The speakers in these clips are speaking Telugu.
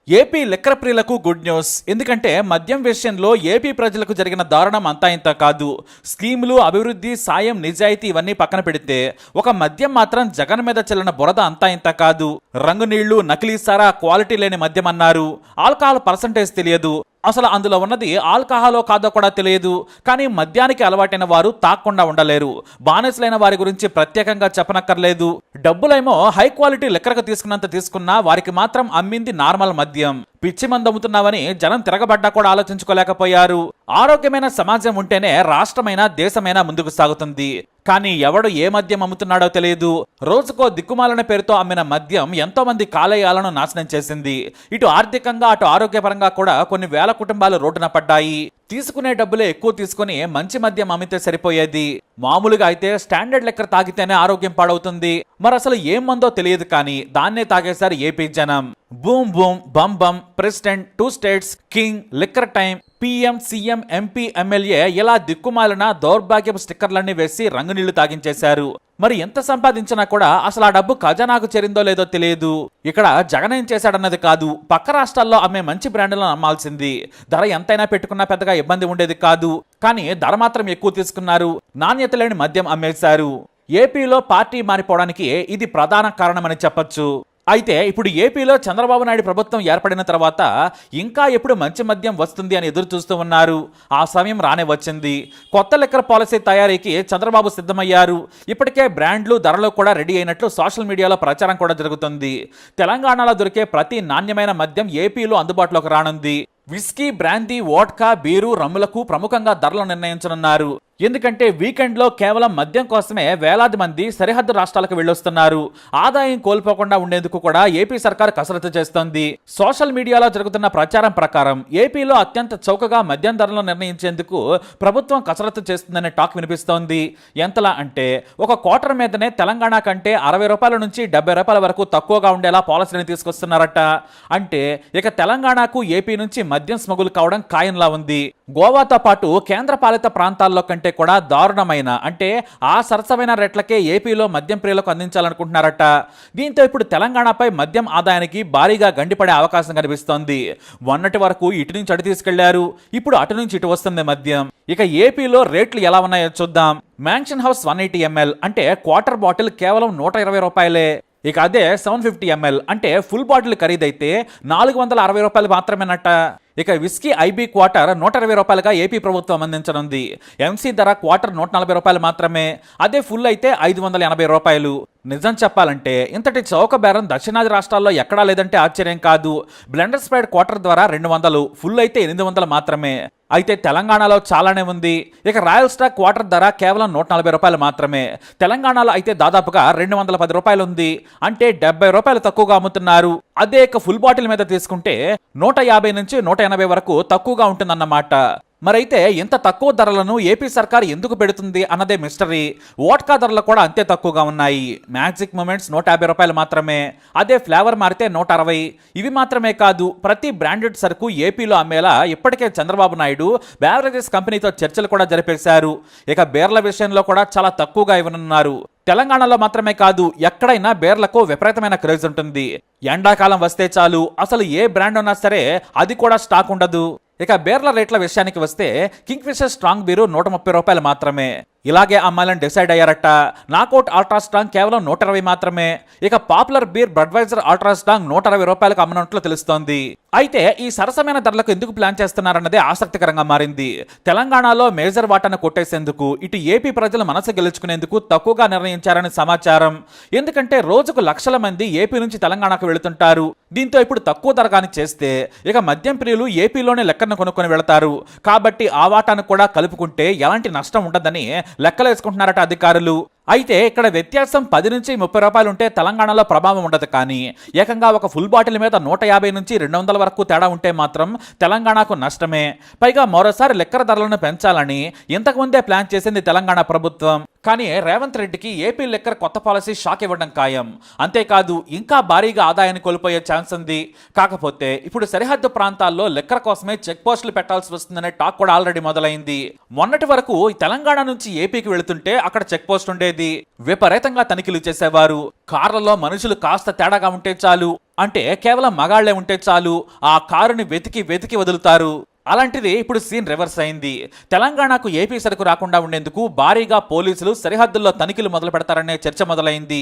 ఏపీ లిక్కర్ ప్రియులకు గుడ్ న్యూస్. ఎందుకంటే మద్యం విషయంలో ఏపీ ప్రజలకు జరిగిన దారుణం అంతా ఇంత కాదు. స్కీములు, అభివృద్ధి, సాయం, నిజాయితీ ఇవన్నీ పక్కన పెడితే ఒక మద్యం మాత్రం జగన్ మీద చెల్లిన బురద అంతా ఇంత కాదు. రంగు నీళ్లు, నకిలీ సారా, క్వాలిటీ లేని మద్యం అన్నారు. ఆల్కహాల్ పర్సంటేజ్ తెలియదు. అసలు అందులో ఉన్నది ఆల్కహాలో కాదో కూడా తెలియదు. కానీ మద్యానికి అలవాటైన వారు తాక్కుండా ఉండలేరు. బానిసలైన వారి గురించి ప్రత్యేకంగా చెప్పనక్కర్లేదు. డబ్బులేమో హై క్వాలిటీ లిక్కర్కు తీసుకున్నంత తీసుకున్నా వారికి మాత్రం అమ్మింది నార్మల్ మద్యం. పిచ్చి మందు అమ్ముతున్నామని జనం తిరగబడ్డా కూడా ఆలోచించుకోలేకపోయారు. ఆరోగ్యమైన సమాజం ఉంటేనే రాష్ట్రమైనా దేశమైనా ముందుకు సాగుతుంది. కానీ ఎవడు ఏ మద్యం అమ్ముతున్నాడో తెలియదు. రోజుకో దిక్కుమాలిన పేరుతో అమ్మిన మద్యం ఎంతో మంది కాలేయాలను నాశనం చేసింది. ఇటు ఆర్థికంగా అటు ఆరోగ్యపరంగా కూడా కొన్ని వేల కుటుంబాలు రోడ్డున పడ్డాయి. తీసుకునే డబ్బులే ఎక్కువ తీసుకుని మంచి మద్యం అమ్మితే సరిపోయేది. మామూలుగా అయితే స్టాండర్డ్ లిక్కర్ తాగితేనే ఆరోగ్యం పాడవుతుంది. మరి అసలు ఏం మందో తెలియదు కానీ దాన్నే తాగేశారు ఏపీ జనం. Boom boom, bum bum, president, 2 states, king, liquor time, PM, CM, MP, MLA ఇలా దిక్కుమాలిన దౌర్భాగ్యపు స్టిక్కర్లన్నీ వేసి రంగునీళ్లు తాగించేశారు. మరి ఎంత సంపాదించినా కూడా అసలు ఆ డబ్బు ఖజానాకు చేరిందో లేదో తెలియదు. ఇక్కడ జగన్ ఏం చేశాడన్నది కాదు, పక్క రాష్ట్రాల్లో అమ్మే మంచి బ్రాండ్లను అమ్మాల్సింది. ధర ఎంతైనా పెట్టుకున్నా పెద్దగా ఇబ్బంది ఉండేది కాదు. కానీ ధర మాత్రం ఎక్కువ తీసుకున్నారు. నాణ్యత లేని మద్యం అమ్మేశారు. ఏపీలో పార్టీ మారిపోవడానికి ఇది ప్రధాన కారణమని చెప్పొచ్చు. అయితే ఇప్పుడు ఏపీలో చంద్రబాబు నాయుడు ప్రభుత్వం ఏర్పడిన తర్వాత ఇంకా ఎప్పుడు మంచి మద్యం వస్తుంది అని ఎదురు చూస్తూ ఉన్నారు. ఆ సమయం రానే వచ్చింది. కొత్త లిక్కర్ పాలసీ తయారీకి చంద్రబాబు సిద్ధమయ్యారు. ఇప్పటికే బ్రాండ్లు, ధరలు కూడా రెడీ అయినట్లు సోషల్ మీడియాలో ప్రచారం కూడా జరుగుతుంది. తెలంగాణలో దొరికే ప్రతి నాణ్యమైన మద్యం ఏపీలో అందుబాటులోకి రానుంది. విస్కీ, బ్రాందీ, వోడ్కా, బీరు, రమ్ములకు ప్రముఖంగా ధరలు నిర్ణయించనున్నారు. ఎందుకంటే వీకెండ్లో కేవలం మద్యం కోసమే వేలాది మంది సరిహద్దు రాష్ట్రాలకు వెళ్ళొస్తున్నారు. ఆదాయం కోల్పోకుండా ఉండేందుకు కూడా ఏపీ సర్కార్ కసరత్తు చేస్తోంది. సోషల్ మీడియాలో జరుగుతున్న ప్రచారం ప్రకారం ఏపీలో అత్యంత చౌకగా మద్యం ధరలు నిర్ణయించేందుకు ప్రభుత్వం కసరత్తు చేస్తుందనే టాక్ వినిపిస్తోంది. ఎంతలా అంటే ఒక క్వార్టర్ మీదనే తెలంగాణ కంటే 60 రూపాయల నుంచి 70 రూపాయల వరకు తక్కువగా ఉండేలా పాలసీని తీసుకొస్తున్నారట. అంటే ఇక తెలంగాణకు ఏపీ నుంచి మద్యం స్మగుల్ కావడం ఖాయంలా ఉంది. గోవాతో పాటు కేంద్ర పాలిత ప్రాంతాల్లో కంటే కూడా దారుణమైన, అంటే ఆ సరసమైన రేట్లకే ఏపీలో మద్యం ప్రియులకు అందించాలనుకుంటున్నారట. దీంతో ఇప్పుడు తెలంగాణపై మద్యం ఆదాయానికి భారీగా గండిపడే అవకాశం కనిపిస్తోంది. మొన్నటి వరకు ఇటు నుంచి అటు తీసుకెళ్లారు, ఇప్పుడు అటు నుంచి ఇటు వస్తుంది మద్యం. ఇక ఏపీలో రేట్లు ఎలా ఉన్నాయో చూద్దాం. మ్యాన్షన్ హౌస్ 180 ml అంటే క్వార్టర్ బాటిల్ కేవలం 120 రూపాయలే. ఇక అదే 750 ml అంటే ఫుల్ బాటిల్ ఖరీదైతే 460 రూపాయలు మాత్రమేనట. ఇక విస్కీ ఐబీ క్వార్టర్ 120 రూపాయలుగా ఏపీ ప్రభుత్వం అందించనుంది. ఎంసీ ధర క్వార్టర్ 140 రూపాయలు మాత్రమే. అదే ఫుల్ అయితే 580 రూపాయలు. నిజం చెప్పాలంటే ఇంతటి చౌక బేరం దక్షిణాది రాష్ట్రాల్లో ఎక్కడా లేదంటే ఆశ్చర్యం కాదు. బ్లెండర్ స్ప్రైడ్ క్వార్టర్ ద్వారా 200, ఫుల్ అయితే 800 మాత్రమే. అయితే తెలంగాణలో చాలానే ఉంది. ఇక రాయల్ స్టాక్ క్వార్టర్ ధర కేవలం 140 రూపాయలు మాత్రమే. తెలంగాణలో అయితే దాదాపుగా 210 రూపాయలు ఉంది. అంటే 70 రూపాయలు తక్కువగా అమ్ముతున్నారు. అదే ఇక ఫుల్ బాటిల్ మీద తీసుకుంటే 150 నుంచి 180 వరకు తక్కువగా ఉంటుందన్నమాట. మరైతే ఇంత తక్కువ ధరలను ఏపీ సర్కార్ ఎందుకు పెడుతుంది అన్నదే మిస్టరీ. వోడ్కా ధరలు కూడా అంతే తక్కువగా ఉన్నాయి. మ్యాజిక్ మూమెంట్స్ 150 రూపాయలు మాత్రమే. అదే ఫ్లేవర్ మారితే 160. ఇవి మాత్రమే కాదు, ప్రతి బ్రాండెడ్ సరుకు ఏపీలో అమ్మేలా ఇప్పటికే చంద్రబాబు నాయుడు బెవరేజెస్ కంపెనీతో చర్చలు కూడా జరిపేశారు. ఇక బీర్ల విషయంలో కూడా చాలా తక్కువగా ఇవ్వనున్నారు. తెలంగాణలో మాత్రమే కాదు, ఎక్కడైనా బీర్లకు విపరీతమైన క్రేజ్ ఉంటుంది. ఎండాకాలం వస్తే చాలు, అసలు ఏ బ్రాండ్ ఉన్నా సరే అది కూడా స్టాక్ ఉండదు. ఇక బీర్ల రేట్ల విషయానికి వస్తే కింగ్ ఫిషర్ స్ట్రాంగ్ బీరు 130 రూపాయలు మాత్రమే. ఇలాగే అమ్మాలని డిసైడ్ అయ్యారట. నాకౌట్ అల్ట్రా స్ట్రాంగ్ కేవలం 120 మాత్రమే. ఇక popular beer Budweiser ultra strong 160 రూపాయలకు అమ్మనట్లు తెలుస్తోంది. అయితే ఈ సరసమైన ధరలకు ఎందుకు ప్లాన్ చేస్తున్నారన్నదే ఆసక్తికరంగా మారింది. తెలంగాణలో మేజర్ వాటాను కొట్టేసేందుకు, ఇటు ఏపీ ప్రజల మనసు గెలుచుకునేందుకు తక్కువగా నిర్ణయించారని సమాచారం. ఎందుకంటే రోజుకు లక్షల మంది ఏపీ నుంచి తెలంగాణకు వెళుతుంటారు. దీంతో ఇప్పుడు తక్కువ ధరగాని చేస్తే ఇక మద్యం ప్రియులు ఏపీలోనే లెక్కను కొనుక్కొని వెళతారు. కాబట్టి ఆ వాటాను కూడా కలుపుకుంటే ఎలాంటి నష్టం ఉండదని లెక్కలేసుకుంటున్నారట అధికారులు. అయితే ఇక్కడ వ్యత్యాసం 10 నుంచి 30 రూపాయలు ఉంటే తెలంగాణలో ప్రభావం ఉండదు. కానీ ఏకంగా ఒక ఫుల్ బాటిల్ మీద 150 నుంచి 200 వరకు తేడా ఉంటే మాత్రం తెలంగాణకు నష్టమే. పైగా మరోసారి లిక్కర్ ధరలను పెంచాలని ఇంతకుముందే ప్లాన్ చేసింది తెలంగాణ ప్రభుత్వం. కానీ రేవంత్ రెడ్డికి ఏపీ లిక్కర్ కొత్త పాలసీ షాక్ ఇవ్వడం ఖాయం. అంతేకాదు ఇంకా భారీగా ఆదాయాన్ని కోల్పోయే ఛాన్స్ ఉంది. కాకపోతే ఇప్పుడు సరిహద్దు ప్రాంతాల్లో లిక్కర్ కోసమే చెక్ పోస్టులు పెట్టాల్సి వస్తుందనే టాక్ కూడా ఆల్రెడీ మొదలైంది. మొన్నటి వరకు తెలంగాణ నుంచి ఏపీకి వెళుతుంటే అక్కడ చెక్ పోస్ట్ ఉండేది. విపరీతంగా తనిఖీలు చేసేవారు. కార్లలో మనుషులు కాస్త తేడాగా ఉంటే చాలు అంటే కేవలం మగాళ్లే ఉంటే చాలు, ఆ కారుని వెతికి వెతికి వదులుతారు. అలాంటిది ఇప్పుడు సీన్ రివర్స్ అయింది. తెలంగాణకు ఏపీ సరుకు రాకుండా ఉండేందుకు భారీగా పోలీసులు సరిహద్దుల్లో తనిఖీలు మొదలు పెడతారనే చర్చ మొదలైంది.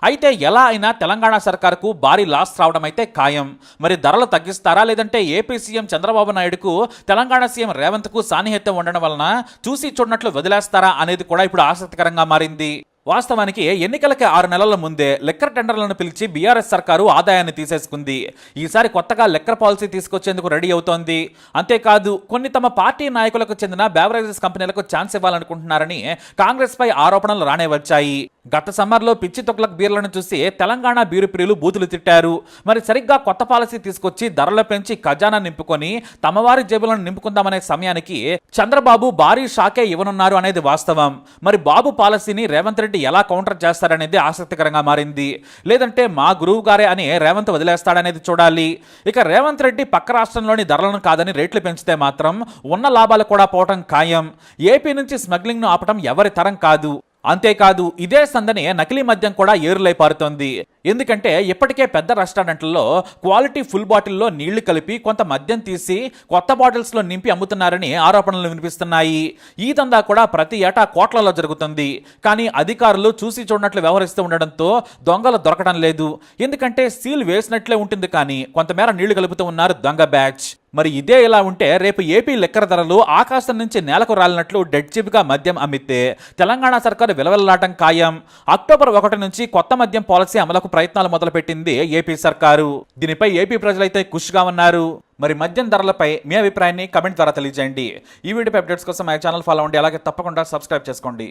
అయితే ఎలా అయినా తెలంగాణ సర్కారుకు భారీ లాస్ రావడం అయితే ఖాయం. మరి ధరలు తగ్గిస్తారా, లేదంటే ఏపీ సీఎం చంద్రబాబు నాయుడుకు తెలంగాణ సీఎం రేవంత్కు సాన్నిహిత్యం ఉండడం వలన చూసి చూడనట్లు వదిలేస్తారా అనేది కూడా ఇప్పుడు ఆసక్తికరంగా మారింది. వాస్తవానికి ఎన్నికలకి 6 నెలల ముందే లిక్కర్ టెండర్లను పిలిచి బీఆర్ఎస్ సర్కారు ఆదాయాన్ని తీసేసుకుంది. ఈసారి కొత్తగా లిక్కర్ పాలసీ తీసుకొచ్చేందుకు రెడీ అవుతోంది. అంతేకాదు కొన్ని తమ పార్టీ నాయకులకు చెందిన బెవరేజెస్ కంపెనీలకు ఛాన్స్ ఇవ్వాలనుకుంటున్నారని కాంగ్రెస్ పై ఆరోపణలు రానే వచ్చాయి. గత సమ్మర్లో పిచ్చి తొక్లక్ బీర్లను చూసి తెలంగాణ బీరు ప్రియులు బూతులు తిట్టారు. మరి సరిగ్గా కొత్త పాలసీ తీసుకొచ్చి ధరలు పెంచి ఖజానా నింపుకొని తమవారి జేబులను నింపుకుందామనే సమయానికి చంద్రబాబు భారీ షాకే ఇవ్వనున్నారు అనేది వాస్తవం. మరి బాబు పాలసీని రేవంత్ రెడ్డి ఎలా కౌంటర్ చేస్తారనేది ఆసక్తికరంగా మారింది. లేదంటే మా గురువు గారే అని రేవంత్ వదిలేస్తాడనేది చూడాలి. ఇక రేవంత్ రెడ్డి పక్క రాష్ట్రంలోని ధరలను కాదని రేట్లు పెంచితే మాత్రం ఉన్న లాభాలు కూడా పోవటం ఖాయం. ఏపీ నుంచి స్మగ్లింగ్ ను ఆపటం ఎవరి తరం కాదు. అంతేకాదు ఇదే సందని నకిలీ మద్యం కూడా ఏరులై పారుతోంది. ఎందుకంటే ఇప్పటికే పెద్ద రెస్టారెంట్లలో క్వాలిటీ ఫుల్ బాటిల్లో నీళ్లు కలిపి కొంత మద్యం తీసి కొత్త బాటిల్స్ లో నింపి అమ్ముతున్నారని ఆరోపణలు వినిపిస్తున్నాయి. ఈ దందా కూడా ప్రతి ఏటా కోట్లలో జరుగుతుంది. కానీ అధికారులు చూసి చూడనట్లు వ్యవహరిస్తూ ఉండడంతో దొంగలు దొరకడం లేదు. ఎందుకంటే సీల్ వేసినట్లే ఉంటుంది, కానీ కొంతమేర నీళ్లు కలుపుతూ ఉన్నారు దొంగ బ్యాచ్. మరి ఇదే ఇలా ఉంటే రేపు ఏపీ లిక్కర్ ధరలు ఆకాశం నుంచి నేలకు రాలినట్లు డెడ్ చిప్గా మద్యం అమ్మితే తెలంగాణ సర్కారు విలవెల్లాటం ఖాయం. అక్టోబర్ 1 నుంచి కొత్త మద్యం పాలసీ అమలుకు ప్రయత్నాలు మొదలుపెట్టింది ఏపీ సర్కారు. దీనిపై ఏపీ ప్రజలైతే ఖుషిగా ఉన్నారు. మరి మద్యం ధరలపై మీ అభిప్రాయాన్ని కమెంట్ ద్వారా తెలియజేయండి. ఈ వీడియో అప్డేట్స్ కోసం మా ఛానల్ ఫాలో అవ్వండి. అలాగే తప్పకుండా సబ్స్క్రైబ్ చేసుకోండి.